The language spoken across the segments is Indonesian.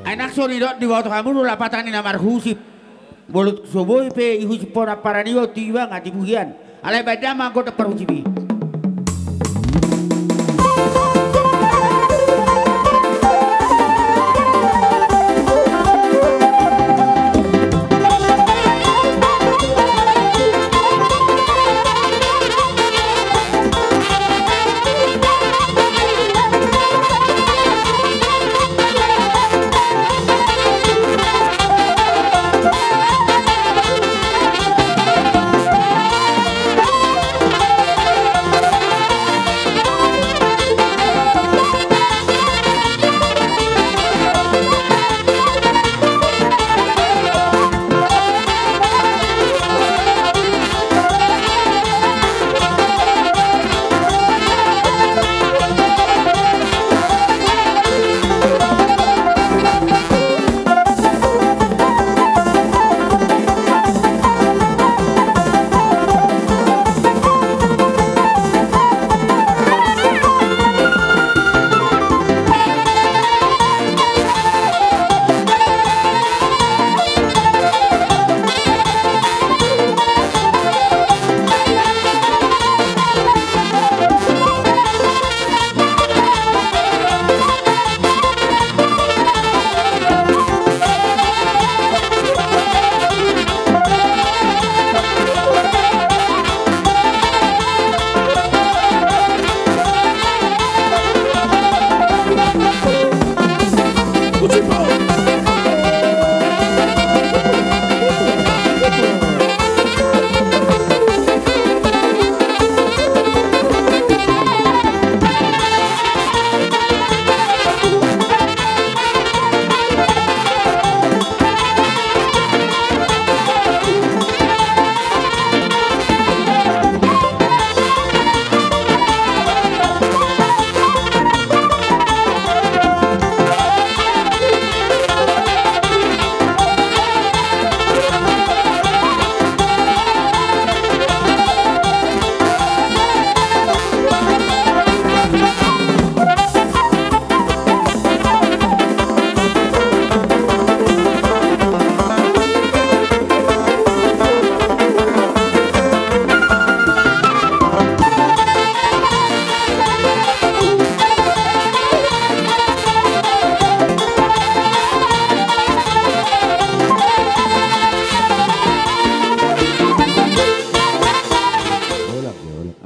Anak so ni dot di waktu kamu lu lapatan ni namar husip. Bolut soboy pe ihusip pora para diwa tiba ngati buhian. Alai badama ko tak perhusipi.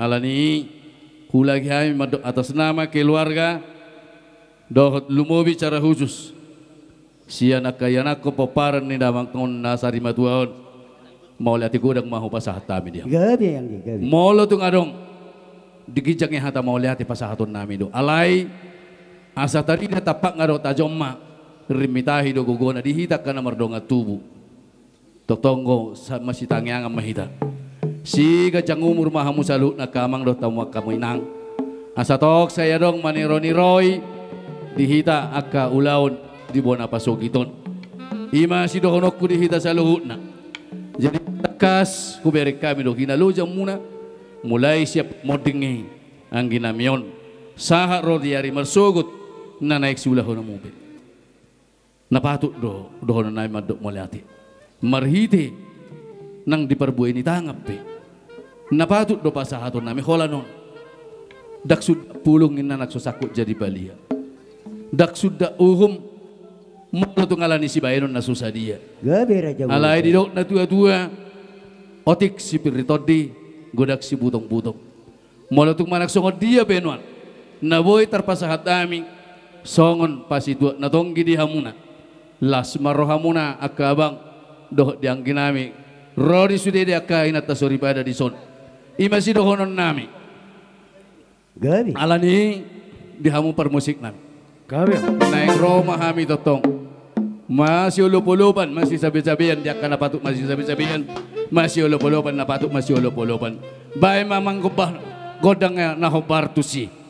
Alani kulagi kami atas nama keluarga dohot lumobi cara khusus sianak kayanak ko paparan ni damang kon nasari matuaon mau lihat gudang mahu pasahat kami dia Gabi yang gabi. mau lo tung adong digijaknya hata mau lihat pasahatun nami do alai asa tadi dia tapak ngado tajomma rimitahi do gugona dihitak kana mardonga tubuh totonggo masih tangiang mahita si gajang umur mahamu salut na kamang do tamu kamu inang asa tok saya dong maniro-niroi dihita akka ulaun di bona pasogiton ima si dohonokku dihita saluhut na jadi takas kuberek kami do kinalujang muna mulai siap modingi ang ginamion saha ro diari marsugut na naik si ulahon na mobil napatut do dohon na naik madok moliati marhiti nang diperbuai ni tangap pe napatut do pasahaton nami hola non dak sud pulung inna nak sosakut jadi balia dak sudda uhum mo tu ngalani si bayenon na susah dia Gabi raja. alai di dok na tua-tua otik si piritodi godak si butong-butong mo tu manak songon dia benuan na boy terpasahat ami songon pasitua na tonggi di hamuna las marohamuna akabang doh diangkin nami rodi sudah dia kain atas sori pada di son imasi dohonon nami Gabi. alani dihamu permusik nami Gabi. naik Roma kami totong masih ulup-ulupan masih sabi-sabian dia kana patuk masih sabi-sabian masih ulup-ulupan na patuk masih ulup-ulupan bae mamang gobah godangnya na hobartusi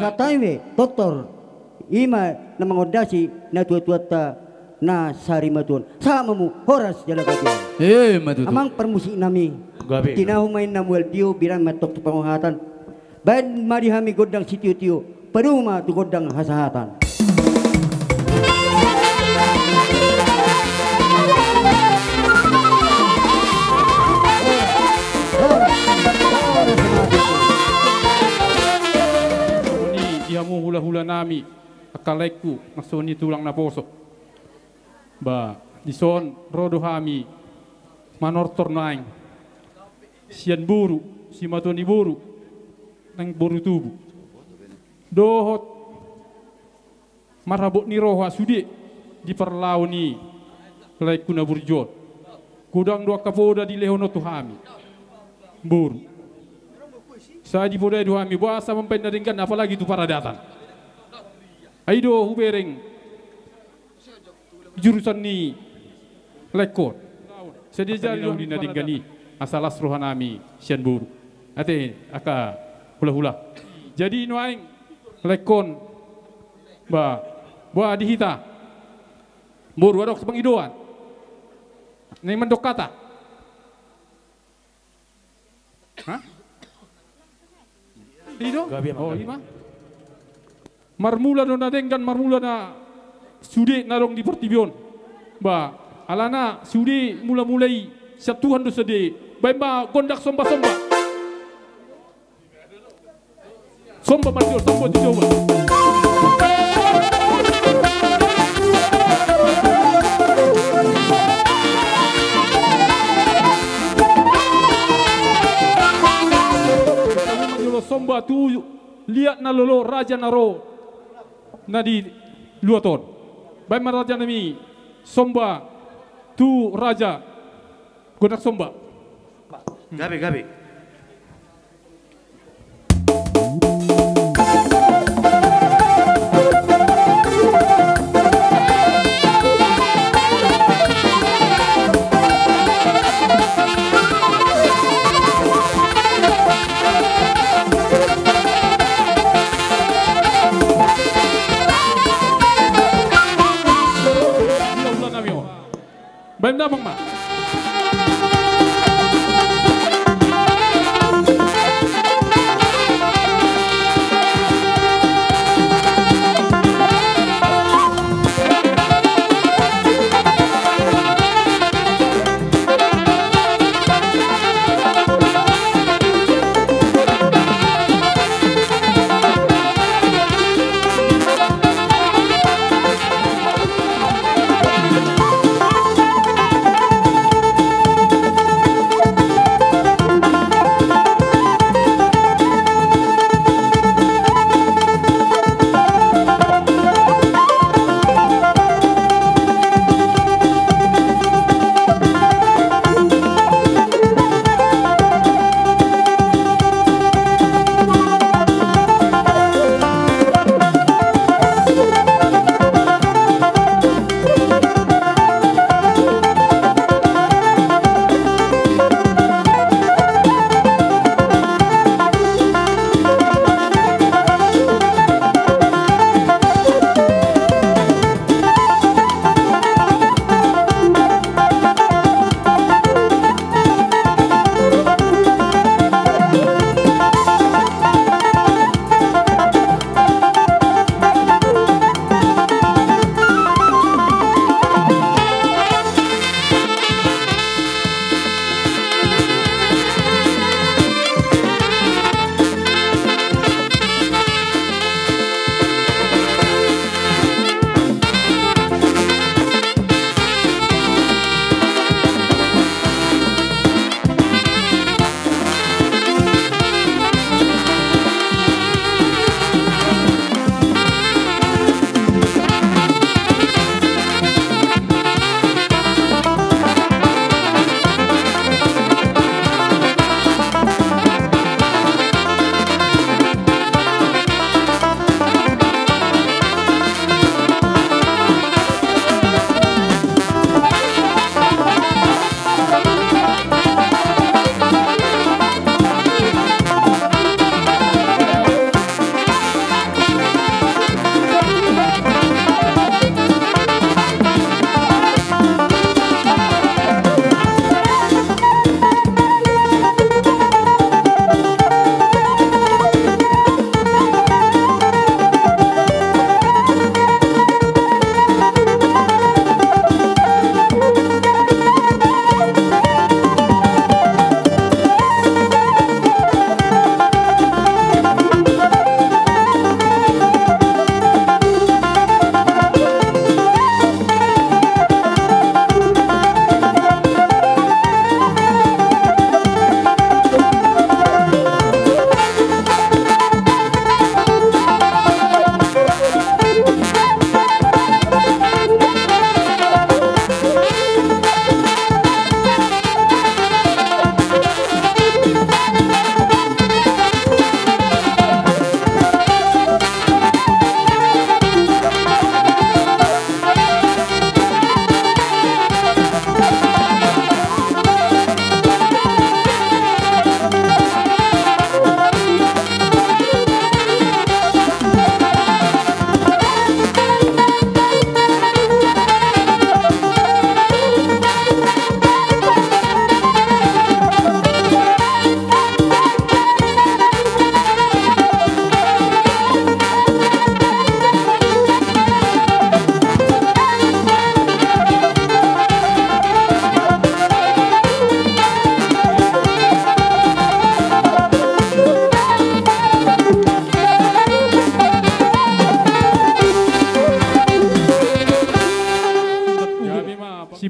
Sataiwe doktor ima na mangodasi na tuat-tuata na sari matuan sama mu horas jala katian Matutu. amang permusik nami Gabi. tinahumain na muel dio biran matok tu pangahatan ban marihami godang sitio-tio peruma tu godang hasahatan. Iamu hula-hula nami akalaiku nasoni tulang na poso ba dison rodo hami manortor naing sian buru si matoni buru nang buru tubu dohot marabot ni roha sudi di perlau ni laiku na burjot kudang dua kapoda di lehono tuhami buru saya di podai dua mi bahasa mempendaringkan apalagi itu para datang. Aido hubereng jurusan ni lekot. Sedia jari di nadinggani asal asrohanami sian buru. Ate aka hula-hula. Jadi nuaing lekon ba dihita. Buru adok sepengidoan. Ning mendok kata. Hah? Ido? Oh, ima. Marmula na denggan marmula na sude narong di Portibion. Ba, alana sude mula-mulai satuhan do sede. Ba gondak somba-somba. Somba manjol, somba dicoba. Somba tu lihat na lolo raja naro na di luaton. Baik raja nami somba tu raja gonak somba. Gabi. Baik dah bang mak.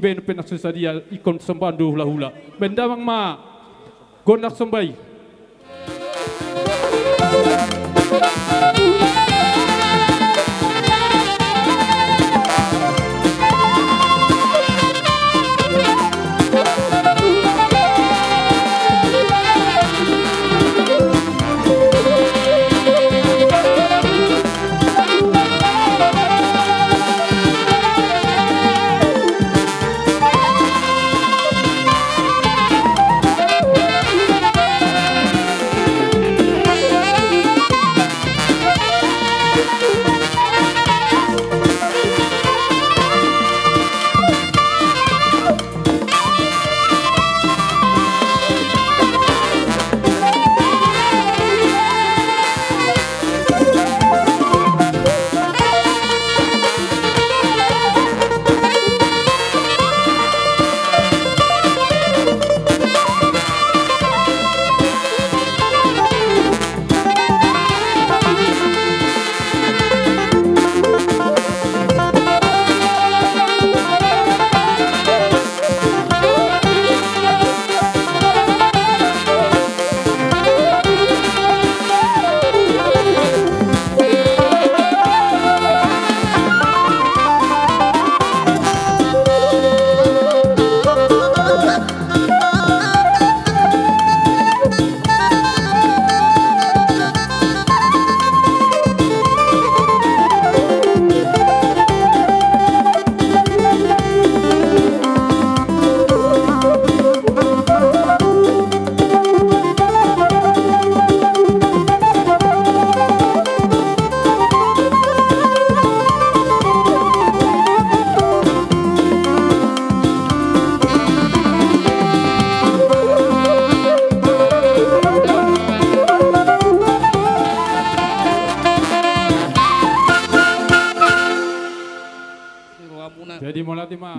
ben penak sesadia ikon sembandu hula-hula. Bendamang ma gondak sembai.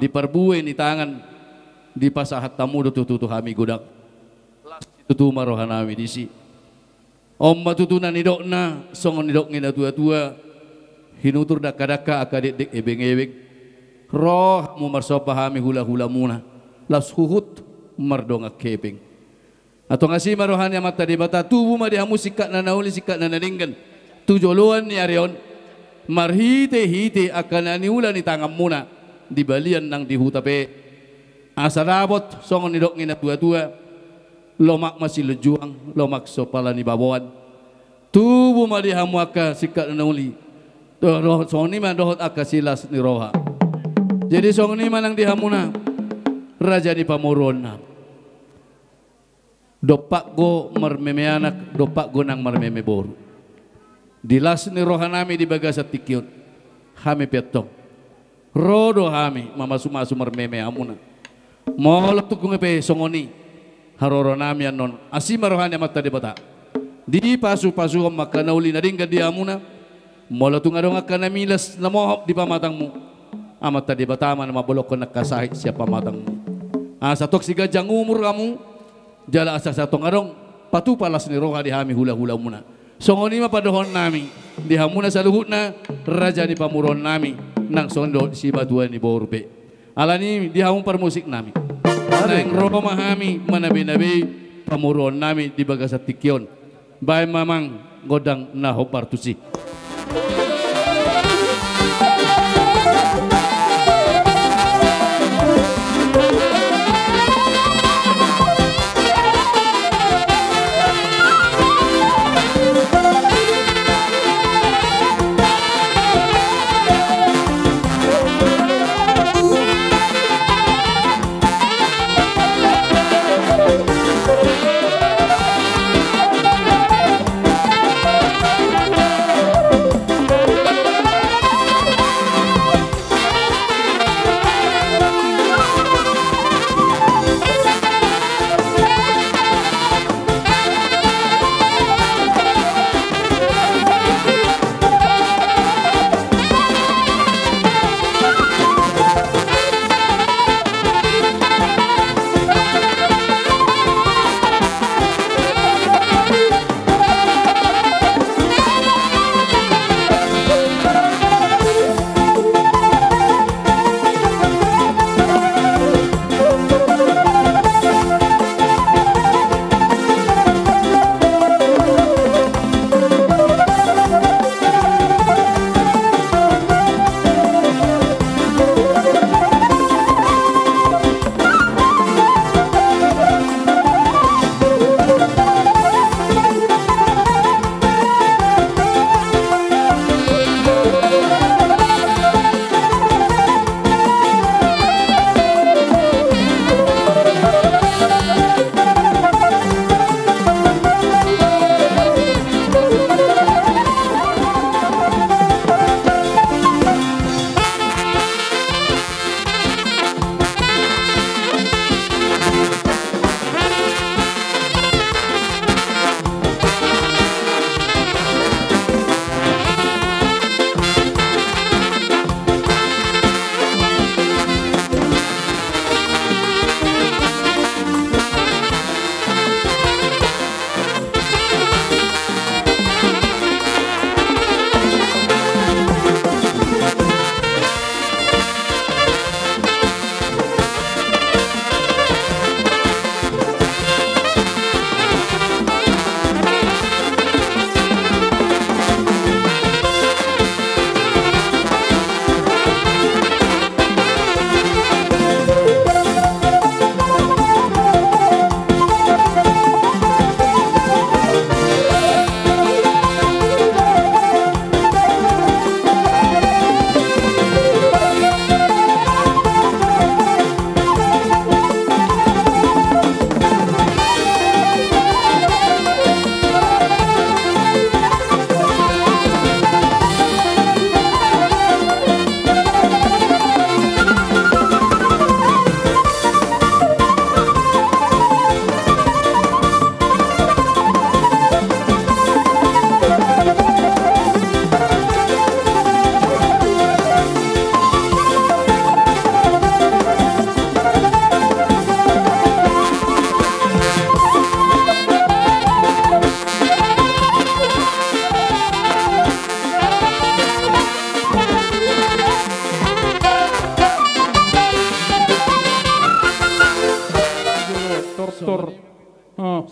Diperbuai ni tangan di pasahat tamu tutu kami gudak tutu marohan kami di si om matutunan nidok na songon nidok ngina tua hinutur daka akadik ebeng roh mu marsopa kami hula muna las huhut mardonga keping atau ngasih marohan yang mata di bata tubuh mah dia sikat na nauli sikat na naninggan tujoluan ni arion marhite akan aniulan ni tangan muna di balian nang dihutape asarabot songon nidok ngina tua lomak masih lejuang lomak sopala ni babawan tubuh mah dihamu aka sikat nauli roh songni mah dohot aka silas ni roha jadi songni mah nang dihamuna raja di pamurona dopak go marmeme anak dopak go nang marmeme boru dilas ni roha nami di bagasat tikiot hame petong rodo hami mamasu marmeme amuna molak tukung epe songoni haroro nami anon asima rohani mata di bata di pasu makanauli nadingga di amuna molak tung adong akan milas namohop di pamatangmu amat tadi bata man mabolok ko nakasahit siya pamatangmu satok si gajang umur kamu jala asa satong adong patupalas ni roha di hami hula muna songoni mapadohon nami di hamuna sa luhut na raja di pamuron nami nang sondo si batuan ni borbe alani di hamung permusik nami nang roba mahami manabi pamuron nami di bagasat tikion bay mamang godang naho partusi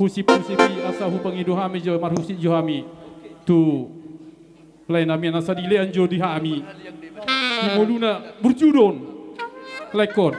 husip-husipi asahu pengiduhami jo marhusi johami tu lain nami nasa dilean jo dihami imoluna berjudon lekon.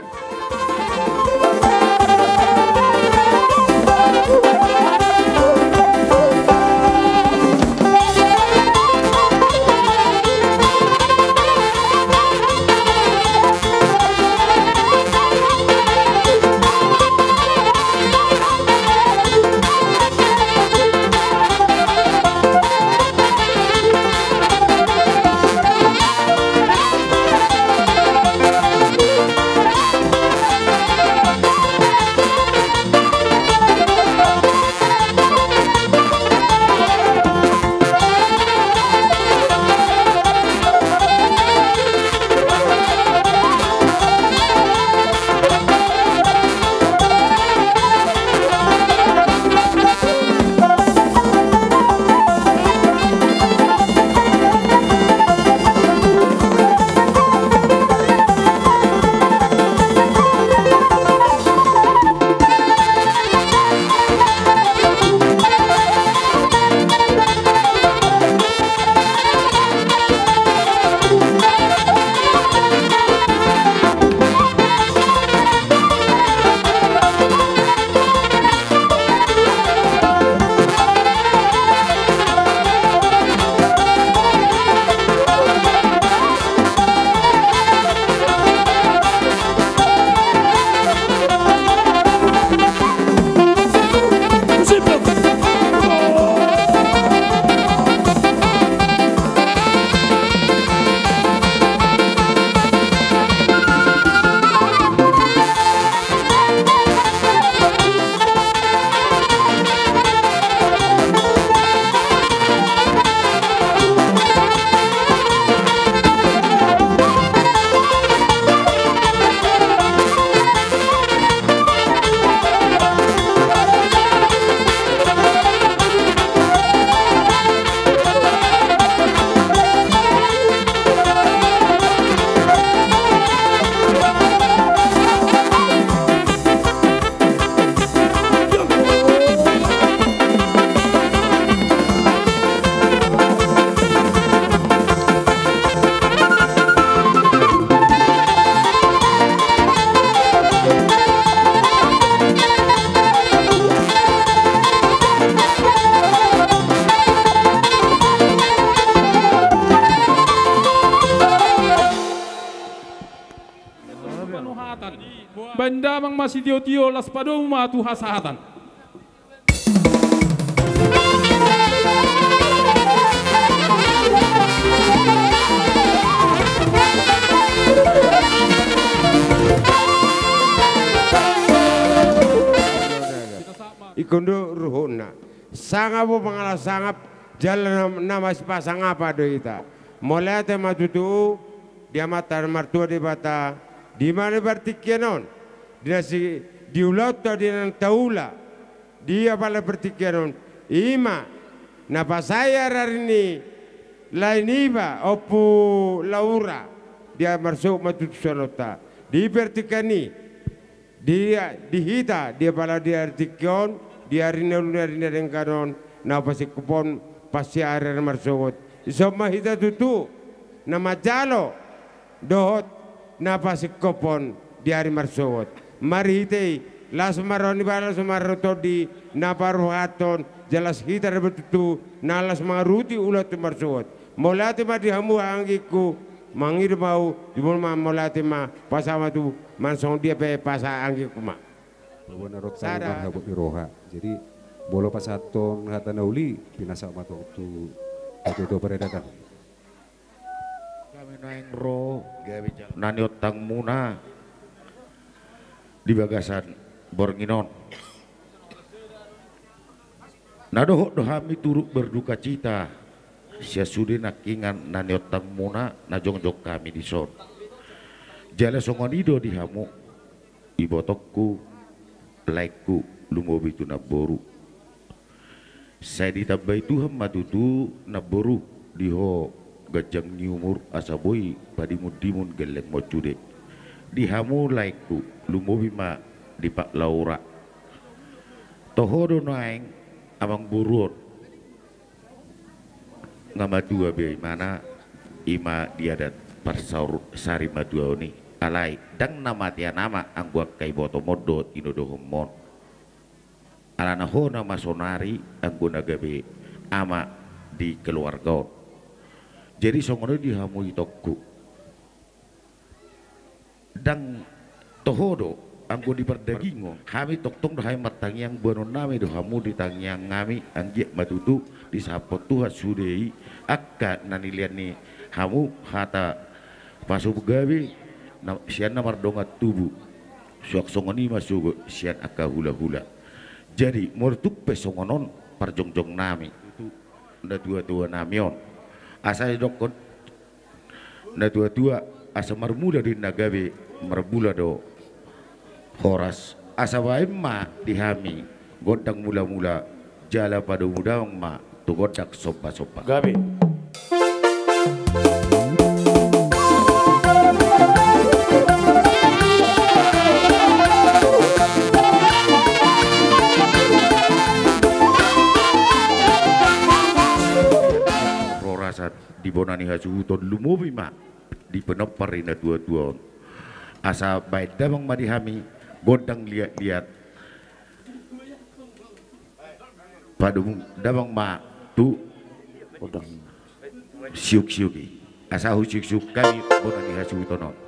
Banda mang masih tio-tio las padong matu hasahatan. Ikondo ruhuna. Sangap pangala sangap jalan nama pasang apa do ita. Mulai tema tutu dia matar martua di bata di mana bertikianon dia si diulat tadi nang taula dia pala bertikianon ima napa saya hari ini lain iba opu laura dia masuk matutu sonota di bertikani dia dihita dia pala dia artikion dia hari ini dengan kanon napa si kupon pasti hari masuk isoma hita tutu nama jalo dohot napa si kupon di hari masuk mari hite las maroni balas maroto di napa rohaton jelas hita betutu nalas maruti ulat masuk molati ma dihamu anggiku mangir mau dimul ma molati ma pasama tu mansong dia pe pasa anggiku ma Narot sana habut miroha. Jadi bolo pasaton hatanauli pinasa mato tu itu peredakan. Kami naing ro gawe nani otang muna di bagasan Bornginon. Nadoh dohami turut berduka cita. Sia sudi nakingan nani otang muna najong-jong kami di son. Jala songonido dihamu ibotokku laikku lumobi tu naboru. Saya ditabai Tuhan matutu naboru diho gajang nyumur asaboi padimun-dimun geleng mocude. Dihamu laikku lumobi ma di Pak Laura. tohodo naeng amang burun ngamadua be mana ima diadat parsaur sari madua ni alai dang nama tia nama angguak kai boto modo inodo homon alana ho nama sonari anggu nagabe ama di keluarga jadi songono dihamui tokku dang tohodo anggo di perdagingo kami toktong dohai matang yang bonon nami dohamu di tangyang ngami anjek matutu di sapot tuha sudei akka nanilian ni hamu hata pasu gawe sian namar dongat tubuh suak songoni masuk sian akka hula-hula jadi mortuk pesongonon parjongjong nami itu nda tua-tua namion asa dokon nda tua-tua asa marmula di nagabe marbula do horas asa wae ma dihami godang mula-mula jala pada mudang ma tu godak sopa-sopa gabe rorasat di bonani hasuton lumobi ma di penopar ina tua-tua asa baik damang madihami godang lihat-lihat padung damang ma tu godang siuk-siuki asa siuk-siuk kami bonani hasutono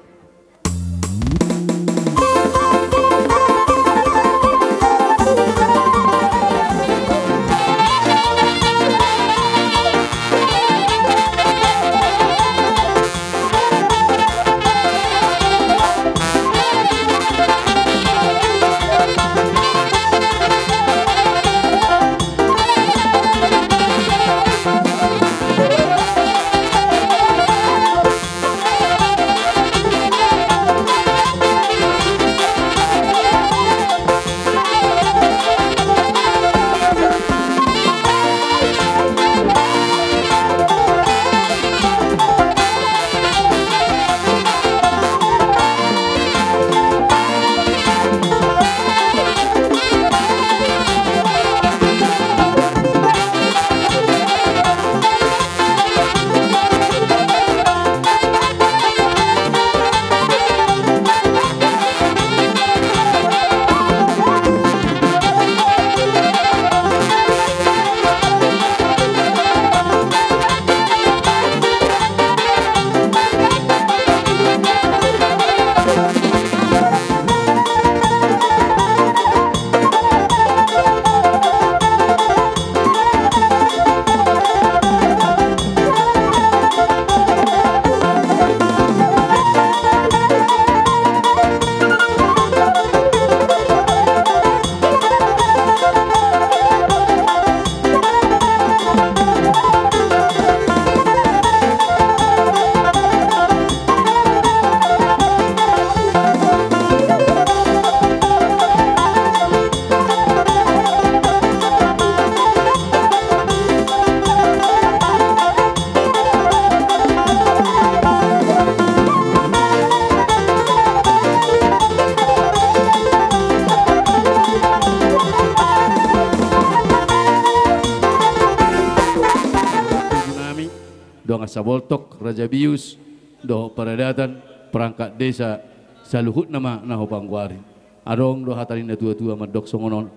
Saboltok Raja Bius do paradatan perangkat desa saluhut nama naho pangguari adong do hatalina tua-tua madok songonon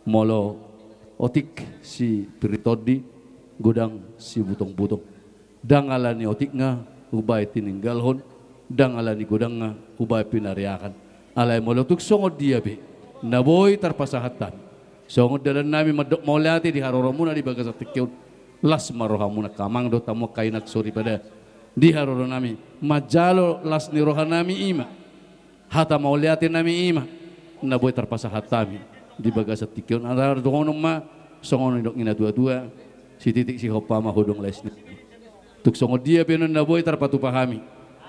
molo otik si piritodi godang si butong-butong dang alani otik nga ubay tininggalhon dang alani godang nga ubay pinariakan alay molo tuk songod dia be naboy tarpasahatan songod dalan nami madok maulati di haroromuna di bagas tikyon las marohamuna kamang do tamo kainak sori pada di haroro nami majalo las ni roha nami ima hata mauliati nami ima na boy terpasa hatami di bagasa tikyon ada dongono ma songono dok ina dua-dua si titik si hopa ma hodong lesni tuk songo dia penon na boy terpatu pahami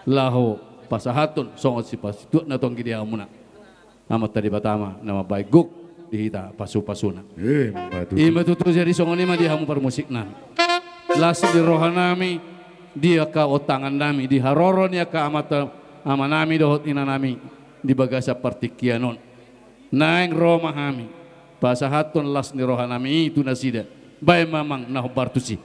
laho pasahaton songo si pasitu na tong gidi amuna amat tadi batama nama baik guk dihita pasu-pasuna ima tutu jadi songo lima dia hamu permusik nami lasu di roha nami dia ka otangan nami di haroron ya ka amata ama nami dohot ina nami di bagasa partikianon naeng roma hami pasahaton las ni rohanami itu nasida bay mamang nah bartusi.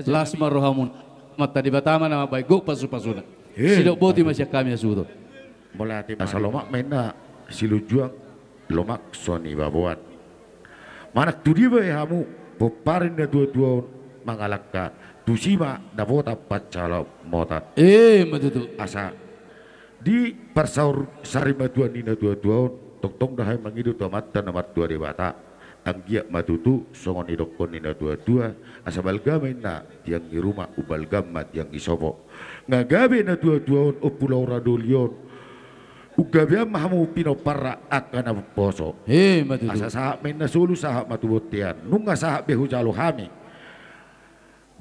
Las marohamun mata di batama nama baik gok pasu-pasuna. Sidok boti masih kami asudo. Mulai masa lomak mena silujuang lomak soni babuat. Manak tu dia hamu peparin da dua-dua mangalakka tusima da bota pacala mota. Matutu. Asa di persaur sarima dua nina dua-dua tong dah mangidu tomata nomor 2 di bata. Anggia matutu songon idokon nina dua-dua asa balgama na tiang di rumah ubalgama tiang isopo ngagabe na dua-dua o pulau radolion ugabe mahamu pino para akan poso matutu asa sahak men na sulu sahak matubutian nunga sahak behu jalo hami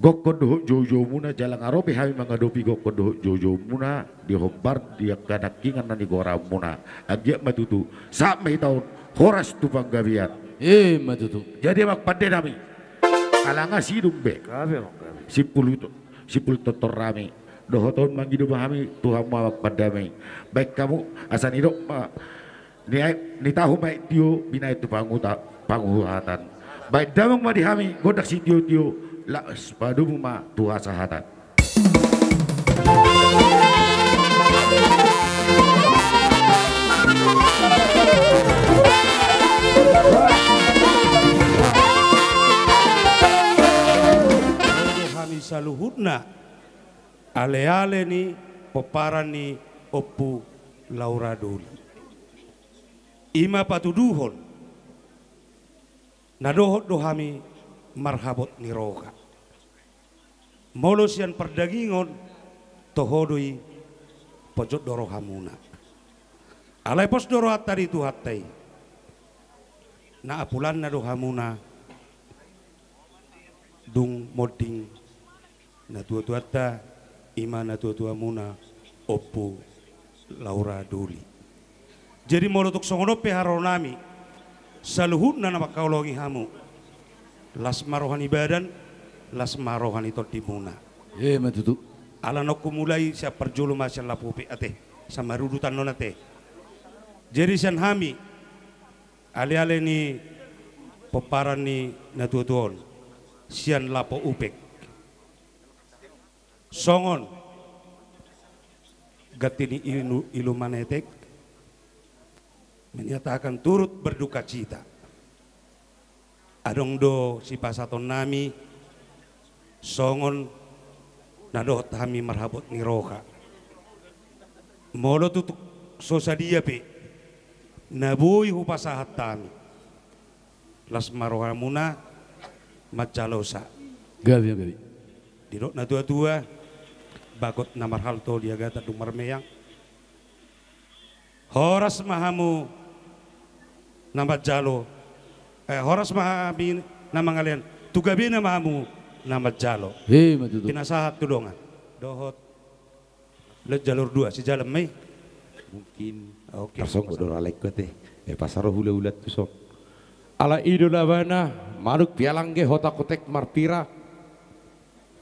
gokon dohok jojo muna jalang arope hami mengadopi gokon dohok jojo muna di hobar dia kanakingan nani gora muna anggia matutu sahak me tahun horas tupang gabian matutu. Jadi mak pandai nami. Alanga sidung be. Sipul totor rami. Dohoton mangidu bahami Tuhan mak pandai. Baik kamu asan idok ni tahu baik tio bina itu panguhatan. Baik damang madi hami godak si tio la padu ma Tuhan sahatan. Kami saluhutna ale-ale ni peparan ni opu Laura Doli ima patuduhon nadohot dohami marhabot ni roka molosian perdagingon tohodoi pojok dorohamuna alai pos doro hatari tu hatai na apulan na dohamuna dung moding na tua-tua ta ima na tua-tua muna opo Laura Duli. Jadi molotok songono pe haronami saluhut na makaulongi hamu las marohani badan las marohani todimuna. Matutu. Ala no kumulai siya perjulu masya lapupi ate sama rudutan nonate. Jadi sian hami ale-ale ni peparan ni natutuon sian lapo upek songon gatini ilumanetek menyatakan turut berduka cita adong do si pasaton nami songon nado tami marhabot ni roka molo tutuk sosadia pe nabui hupasahat tami las maroha muna macalosa Gabi. didok na tua-tua bagot na marhalto dia gata dung marmeyang horas mahamu nama jalo horas mahami nama ngalian tugabi na mahamu nama jalo Matutu. pinasahat tu dongan dohot le jalur dua si jalan mai Mungkin oke Persong udah ralek teh. Pasar hula-hulat tu sok. Ala idulabana manuk pialang ge hota kotek marpira.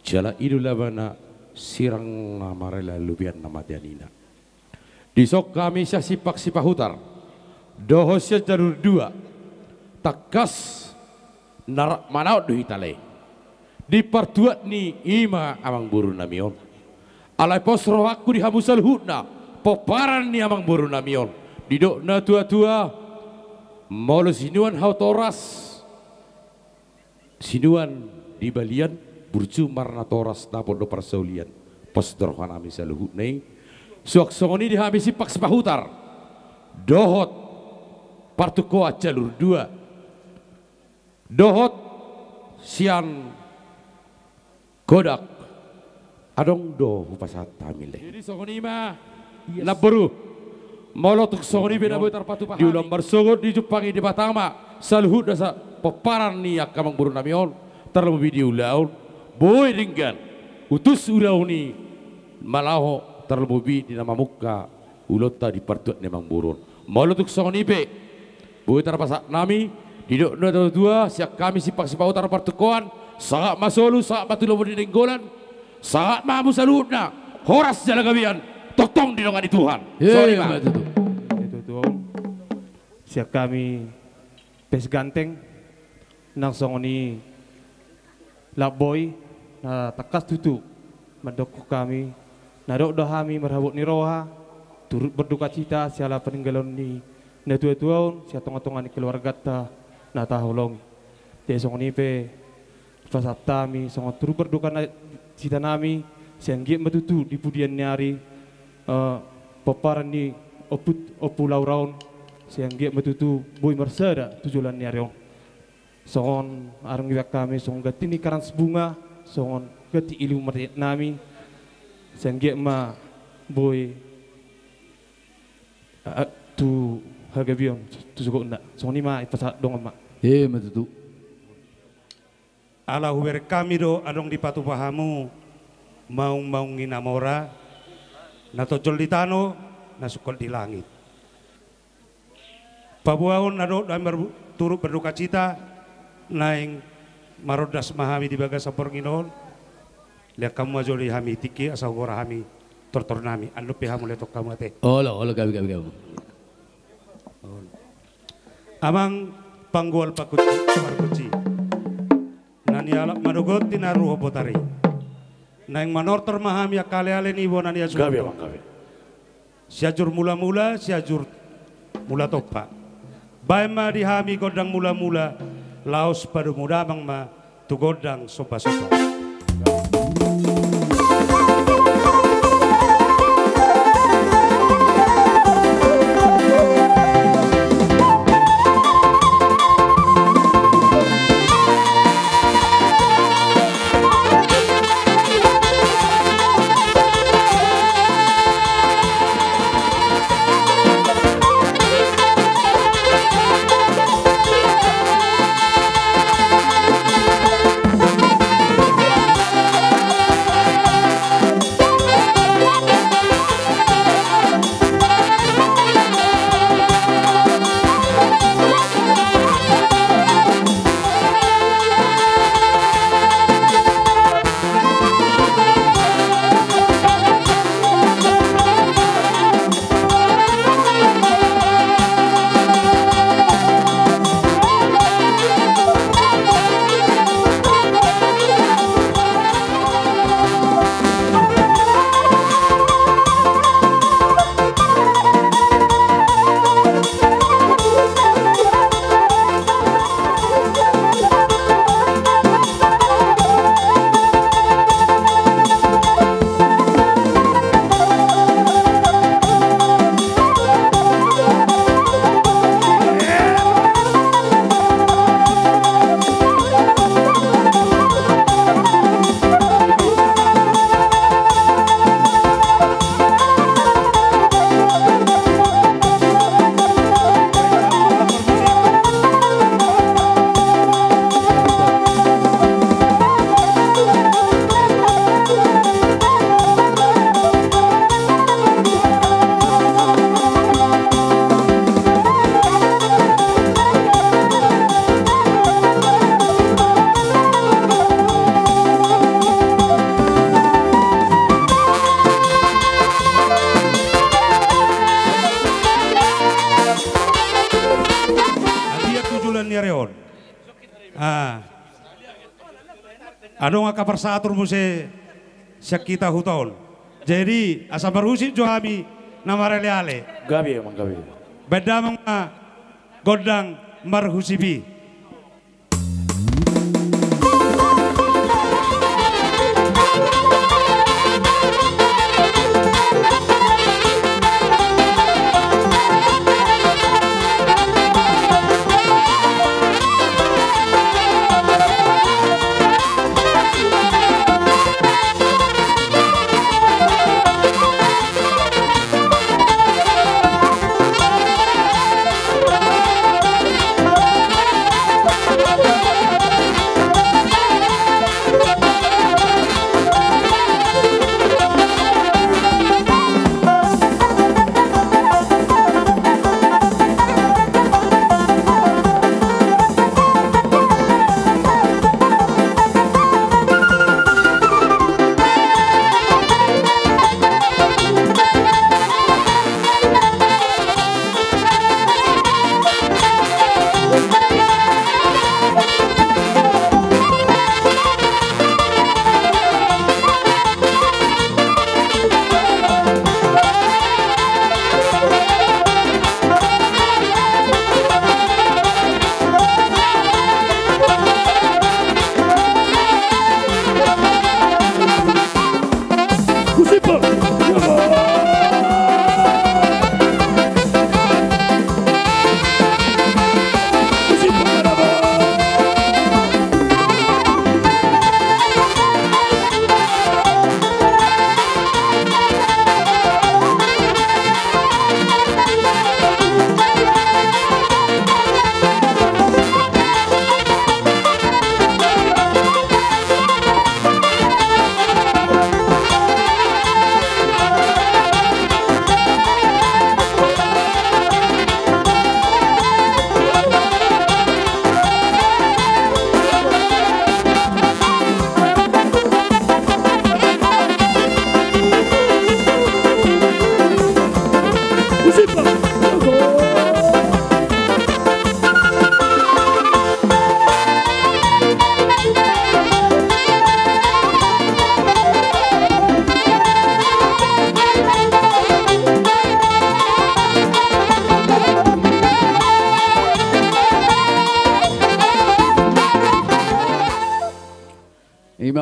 Jala idulabana sirang namarela lubian nama dianina. Disok kami sia sipak sipahutar. Dohosya jalur dua. Takas narak manaut duhitale. Dipartuat ni ima amang buru namion. Alai posro aku di hamusal hudna. Poparan ni amang buru namion. Didok na tua-tua molo sinuan hautoras sinuan di balian burju marna toras na podo persaulian posdorhan ami saluhut nei suak songoni dihabisi pak sepahutar dohot partukoa jalur dua dohot sian kodak adong do hupasat tamile jadi songoni mah laburu molotuk songoni beda boy terpatu di ulang bersogod di Jepangi di Batama saluhut dasa peparan ni akamang buru namion terlebih di ulau boy ringgan utus ulau ni malaho terlebih di nama muka ulota di pertuat nemang burun molotuk songoni be boy terpasak nami di dok dua siap kami sipak sipak utar pertukuan sangat masolu sangat batu lobo di denggolan sangat mamu saluhutna horas jalan gabian totong di di Tuhan. Sorry Pak. Itu tuh. Siap kami pes ganteng nang songoni laboy na takas tutu mendokku kami nadok dohami merhabut ni roha turut berduka cita siala peninggalan ni na tua-tua sia tonga-tonga ni keluarga ta na taholong. Te songoni pe pasatami songo turut berduka na cita nami sianggi metutu di pudian nyari peparan ni opulau raun siang dia metutu boy mersada tujulan nyariong songon arang giwak kami songon gati ni karang sebunga songon gati ilu meriat nami siang dia ma boy tu harga bion tu suka ndak songon ni ma ipasa dong ma Metutu. ala huber kami do adong di patu pahamu maung nginamora na tocol di tano na sukol di langit pabuaon na do turut berduka cita naing marodas mahami di bagas sapor nginon lihat kamu ajoli hami tiki asal gora hami tortor nami anu pihamu letok kamu ate Olo gabi. amang panggual parkuci nani alap madogot tinaruh potari naing manortor mahami akale-ale ni bona ni azur siajur mula-mula siajur mula topa bae ma dihami godang mula-mula laos padu mudamang ma tu godang sopa-sopa Ano nga kaparsator mo si Syakita Huton. Jadi asa barusi jo kami na maraliale. Gabi emang gabi. Beda mga godang marhusibi.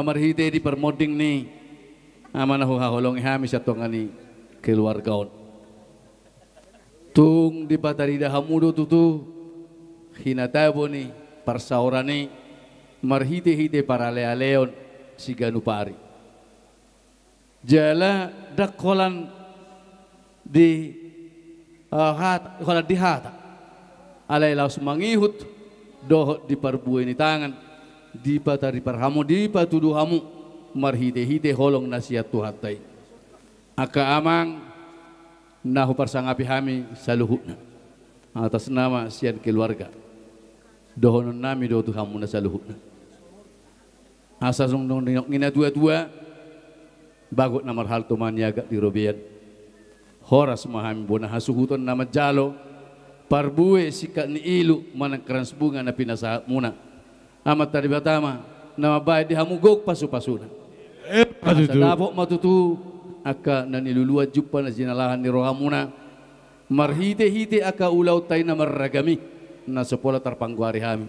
Marhite di permoding ni amana ho haholong hami sa tongani keluargaon tung di patarida hamudo tutu hinatabo ni parsaorani marhite-hite para leon si ganupari jala dakolan di kolan di hata alay laos mangihut dohot di parbuay ni tangan di patari parhamu di patudu hamu marhite-hite holong nasihat tuhatai aka amang nahu parsangapi hami saluhutna atas nama sian keluarga dohonon nami do tu hamu na saluhutna asa sung dong ngina dua-dua bagot namar hal to maniaga di robian horas mahami bona hasuhuton nama jalo parbuwe sikat ni ilu manang kransbunga na pinasa muna amat tadi batama nama baik di hamugok pasu-pasuna sadapok matutu aka naniluluat jumpa na jinalahan ni rohamuna marhite-hite aka ulaw tay na marragami na sepola tarpangguari hami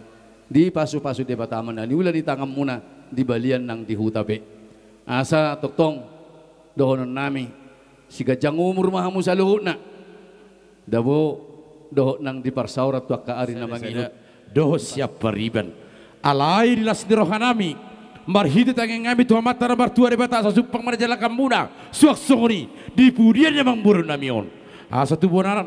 di pasu-pasu di batama na niulan di tangam muna di balian nang dihutape asa toktong dohonon nami si gajang umur mahamu sa luhut na dabo dohot nang di parsaurat waka ari na mangihut doho siap pariban alai dilas di rohanami marhite tangen ngami tuha mata rabar tua de bata supang marjala kamuna suak songoni di pudian yang burun namion satu bonara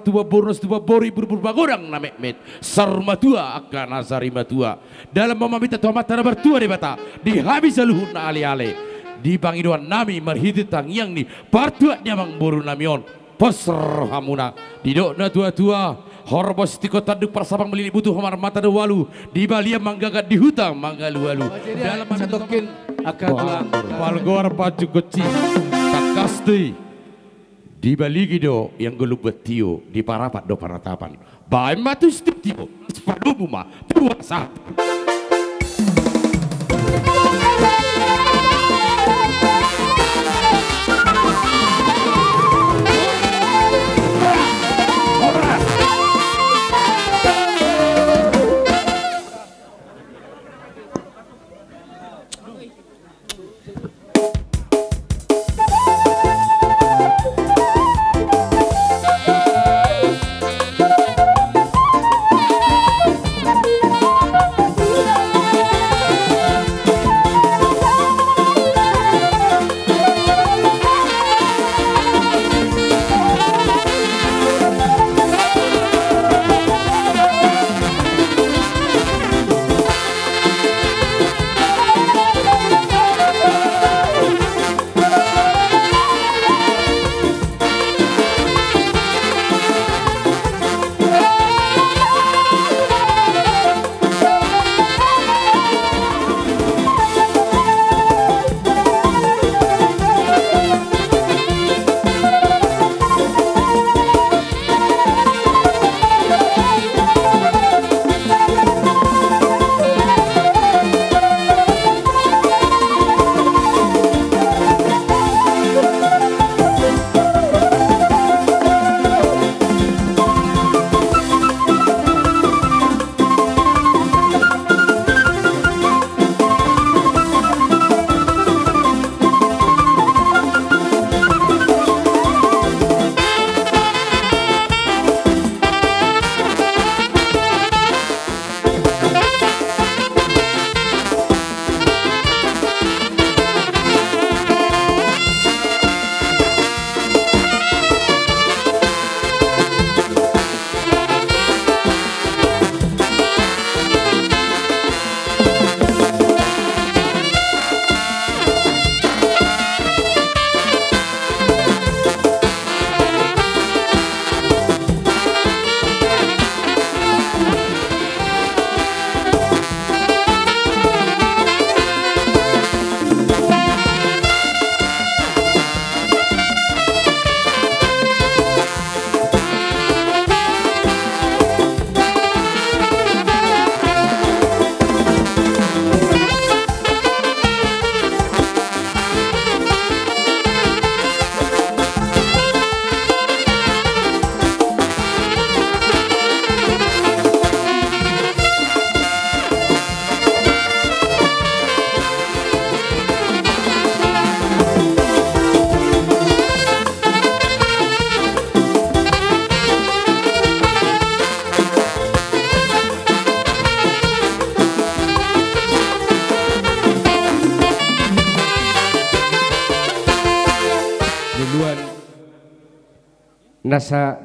tua bornos tua bori berbur bagorang namek met sarma tua akan nasari matua dalam mamamita tuha mata rabar tua de bata di habis luhut na ale-ale di pangiduan nami marhite tang yang ni partuatnya mang burun namion posr hamuna di dok na tua-tua horbos tiko taduk persabang melili butuh homar mata walu di balia manggagat di hutang manggalu-walu dalam satokin akan palgor baju goci takasti di baligido yang geluk betio di parapat do paratapan bae matu stip tio sepadu buma tua satu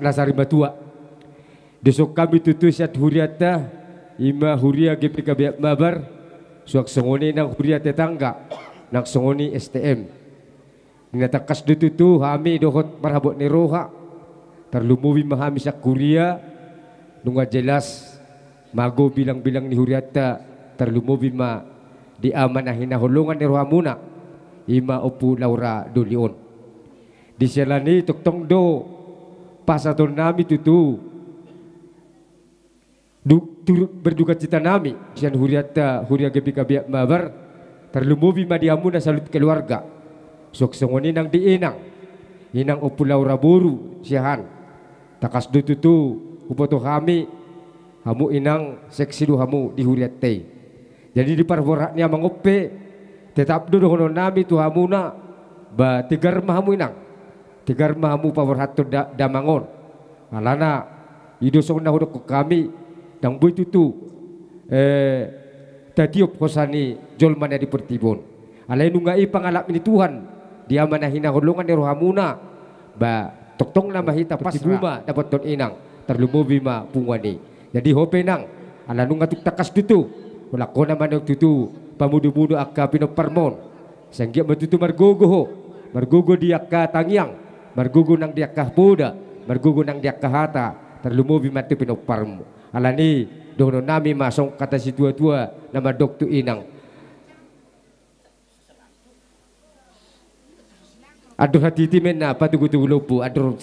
nasari matua. Desok kami tutu siat huriata ima huria GPK mabar suak songoni nang huria tetangga nang songoni STM. Natakas dututu kami dohot marhabot ni roha terlumuwi mahami sa kuria nunga jelas mago bilang-bilang ni huriata terlumuwi ma di amanahin na hulungan ni roha muna ima upu Laura Dulion. Di selani toktong do pasaton nami tutu berduka cita nami sian huriata huria GPK mabar terlumuwi ma diamuna salut keluarga sok songoni nang diinang inang upu Laura buru siahan takas dututu upoto kami hamu inang seksi du hamu di huriate jadi di parboraknya mangope tetap dulu hono nami tu hamuna ba tigar mahamu inang tigar mahamu pawarhato damangon alana idosong na hodok kami dang boy tutu tatiop kosani jolman di pertibon alai nungai pangalap ini Tuhan dia manahina hulungan ni rohamuna ba toktong na mahita pasbuma dapat ton inang terlumubi ma pungwani jadi hope nang ala nunga tuktakas tutu wala ko naman og tutu pamudu-mudu akka pinoparmon sanggia matutu margogo dia ka tangyang margugo nang dia kah puda margugo nang dia kahata terlumubi mati pinoparmo alani dono nami masong kata si tua-tua nama doktu inang aduh hati timen na patugutu lupu aduh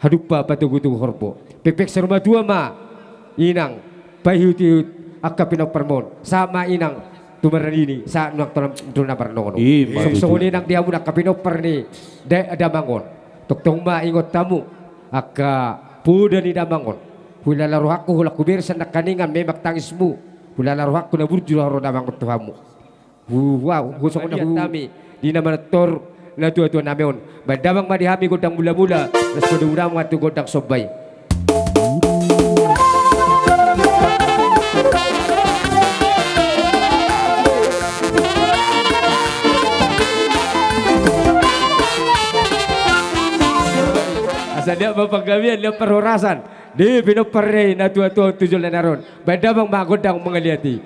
hadupa patugutu horpo pepek serba tua ma inang payhut akka pinoparmon sama inang tumaran ini sa nuak tuna parnono song inang dia muda kapinopar ni damangon toktong ma ingot tamu akka puda ni damangon hula laruhaku hula kubir sandak kaningan memak tangismu hula laruhaku na burju haro damangon tuhamu wow husong na tami di nama tor na tua-tua nameon badamang madihami godang mula-mula nas kodurang watu godang sobay dia mapaggawian ng perhorasan di pinoparre na tua-tua tujul na naron badamang magodang mengeliati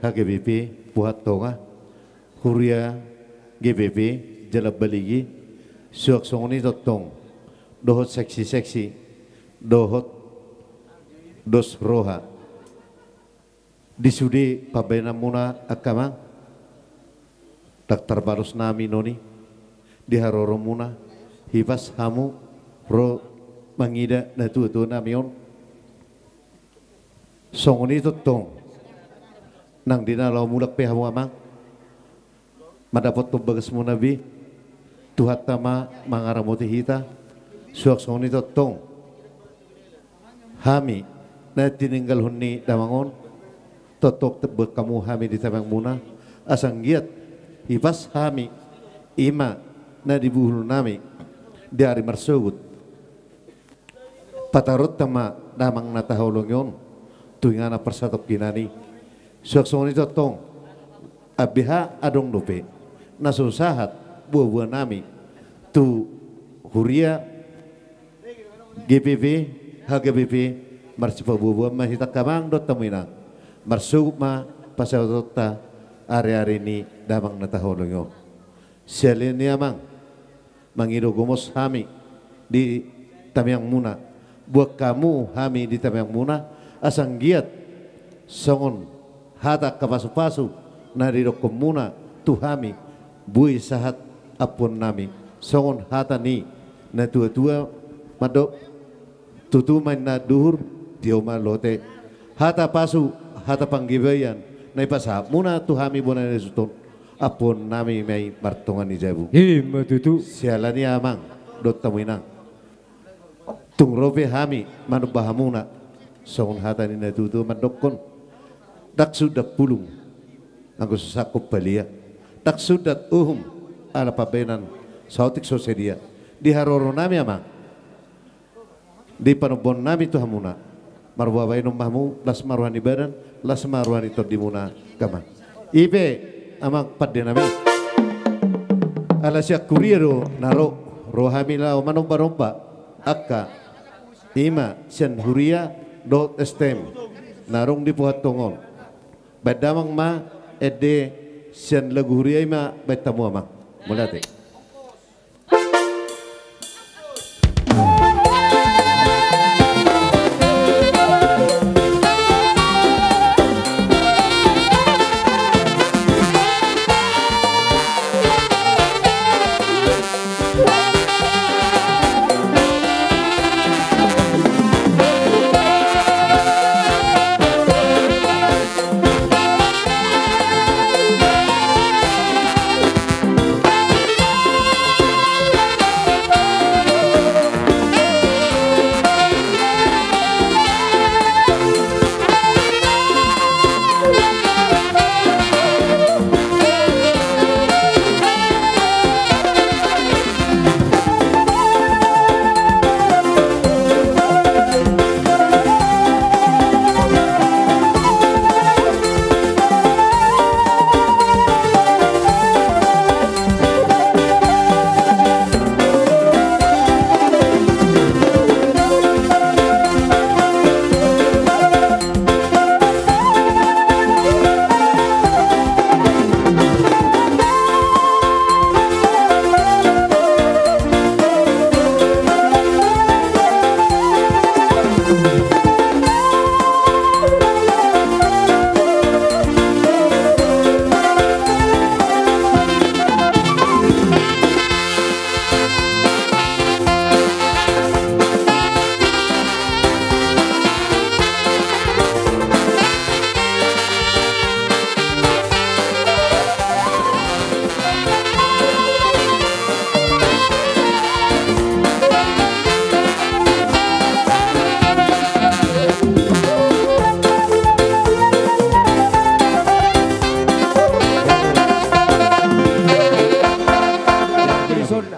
HGBP buat tonga Huria GBP jalab baligi suak songoni totong dohot seksi dohot dos roha disudi pabena muna akama daktar barus nami noni diharoro muna hipas hamu ro mangida na tu namion songoni totong nang dinalaw mulak pe hamu amang madapot to bagas mo nabi tuhat tama mangaramuti hita suak songoni totong hami na tininggal hunni damangon totok tebek kamu hami di tamang muna asang giat hipas hami ima na dibuhul nami dari marsugut patarot tama damang natahulong yon tuwing na persatok kinani suak songoni totong abiha adong dope nasusahat buah-buah nami tu Huria GPP HGBP marsipa buah-buah mahita kamang dot tamuinang marsug ma pasawdota ari-ari ni damang natahulong yo sialin niya mang mangidogomos hami di tamyang muna buat kamu hami di tamyang muna asang giat songon hata kapasu-pasu narirok muna tu hami bui sahat apun nami songon hata ni na tua-tua madok tutu main na duhur dioma lote hata pasu hata panggibayan na ipasa muna tu hami bona resulton apun nami may martongan ni jabu matutu siala ni amang dot tamuinang tungrope hami manubahamuna songon hata ni na tutu madokon daksudak pulung ang sakop palia taksudat ala pabenan sautik sosedia diharoro nami amang di panubon nami tu hamuna marwawai nomahmu las marwani badan las marwani to dimuna kama ipe amang padde nami ala siak kuriero naro rohamila o manomba akka ima sian huria dot stem narong di puhat tongon badamang ma ede sian lagu huria ima betamu amang mulate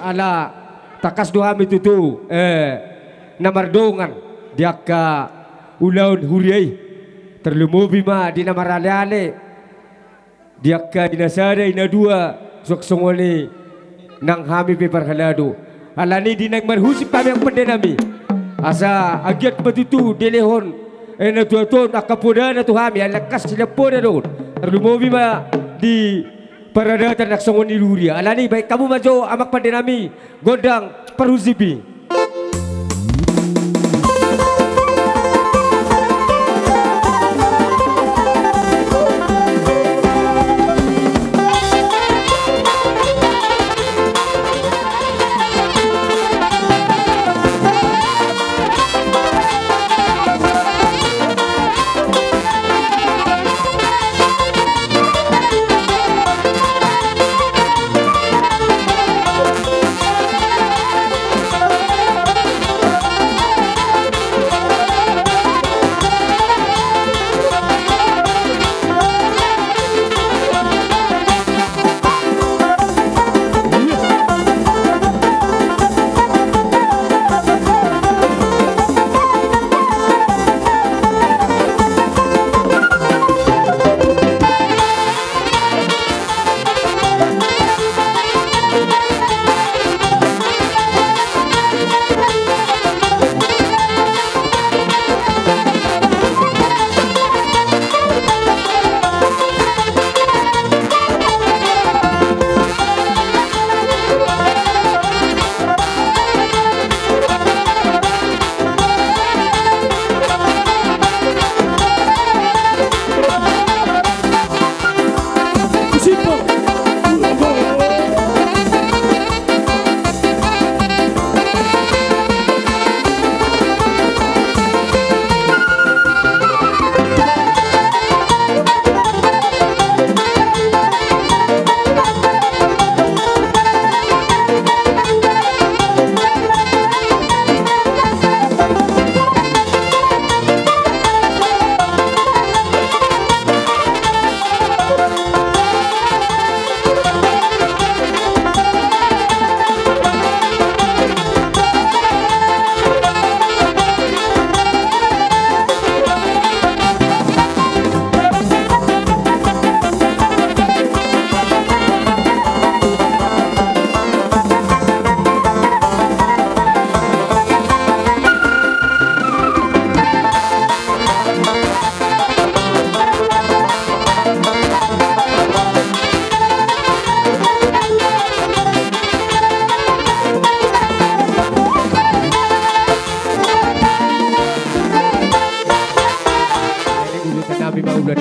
ala takas doa mitutu namardongan diaka ulaun huriai terlumubi ma di namaraleale diaka dinasada ina dua sok songole nang hami peparhalado alani dinang marhusi pami ang pendenami asa agiat matutu delehon ena tuaton akapodana tu hami alakas sila poda don Terlumobi ma di paradatan naksongon ni Luria. Alani baik kamu majo amak pandenami godang paruzibi.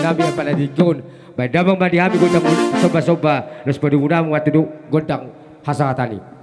Nabi apa lagi gon, baik damang badi kami gondang soba-soba, terus pada udang waktu itu gondang hasahatani.